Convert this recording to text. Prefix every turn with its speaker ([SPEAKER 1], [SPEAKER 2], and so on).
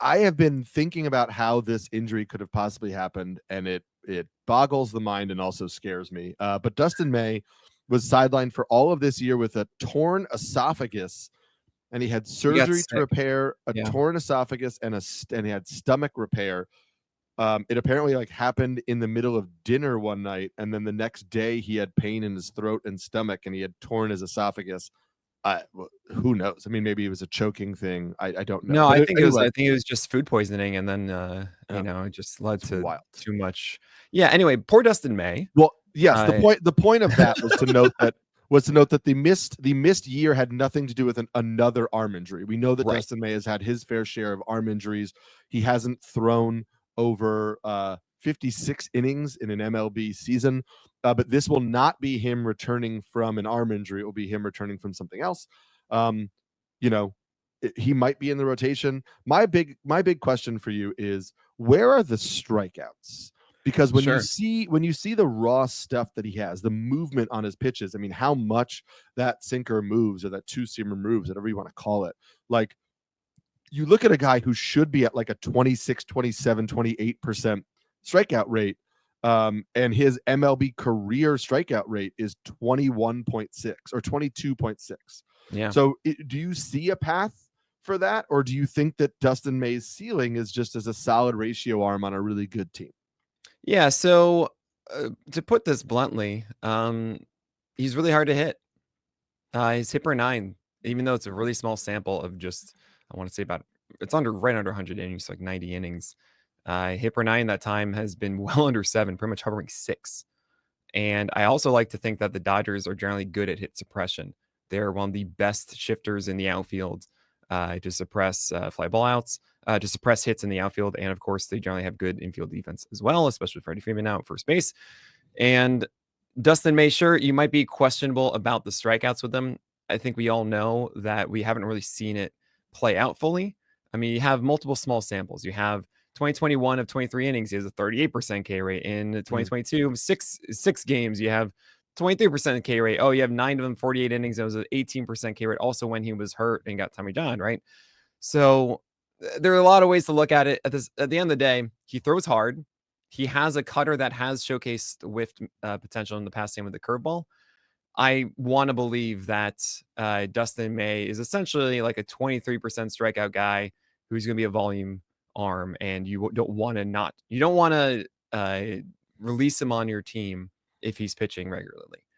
[SPEAKER 1] I have been thinking about how this injury could have possibly happened, and it boggles the mind and also scares me. But Dustin May was sidelined for all of this year with a torn esophagus, and he had
[SPEAKER 2] He got
[SPEAKER 1] surgery to
[SPEAKER 2] sick.
[SPEAKER 1] repair a
[SPEAKER 2] Yeah.
[SPEAKER 1] torn esophagus and he had stomach repair. It apparently like happened in the middle of dinner one night, and then the next day he had pain in his throat and stomach, and he had torn his esophagus. Who knows? I mean, maybe it was a choking thing. I don't know.
[SPEAKER 2] No,
[SPEAKER 1] But
[SPEAKER 2] I
[SPEAKER 1] anyway,
[SPEAKER 2] think it was just food poisoning, and then,
[SPEAKER 1] yeah,
[SPEAKER 2] it just led
[SPEAKER 1] it's
[SPEAKER 2] to
[SPEAKER 1] wild.
[SPEAKER 2] too much. Yeah, anyway, poor Dustin May.
[SPEAKER 1] Well, yes,
[SPEAKER 2] Uh,
[SPEAKER 1] the point of that was to note that the missed year had nothing to do with another arm injury. We know that
[SPEAKER 2] right.
[SPEAKER 1] Dustin May has had his fair share of arm injuries. He hasn't thrown over 56 innings in an MLB season, but this will not be him returning from an arm injury. It will be him returning from something else. Um, you know, he might be in the rotation. My big question for you is, where are the strikeouts? Because
[SPEAKER 2] Sure.
[SPEAKER 1] when you see the raw stuff that he has, the movement on his pitches, I mean, how much that sinker moves or that two-seamer moves, whatever you want to call it. Like, you look at a guy who should be at like a 26, 27, 28% strikeout rate, and his MLB career strikeout rate is 21.6 or 22.6.
[SPEAKER 2] Yeah.
[SPEAKER 1] So, do you see a path for that, or do you think that Dustin May's ceiling is just as a solid ratio arm on a really good team?
[SPEAKER 2] Yeah, so, to put this bluntly, he's really hard to hit. His hit per 9, even though it's a really small sample of just, I wanna say about it's right under 100 innings, like 90 innings. Hit per 9 that time has been well under 7, pretty much hovering 6. And I also like to think that the Dodgers are generally good at hit suppression. They're one of the best shifters in the outfield, to suppress, fly ball outs, to suppress hits in the outfield, and, of course, they generally have good infield defense as well, especially Freddie Freeman now at first base. And Dustin May, sure, you might be questionable about the strikeouts with them. I think we all know that we haven't really seen it play out fully. I mean, you have multiple small samples. You have 2021 of 23 innings, he has a 38% K rate. In
[SPEAKER 1] Mm.
[SPEAKER 2] 2022, six games, you have 23% K rate. Oh, you have 9 of them, 48 innings. It was an 18% K rate also when he was hurt and got Tommy John, right? So there are a lot of ways to look at it. At the end of the day, he throws hard. He has a cutter that has showcased whiff potential in the past game with the curveball. I want to believe that Dustin May is essentially like a 23% strikeout guy who's going to be a volume arm, and you don't want to release him on your team if he's pitching regularly.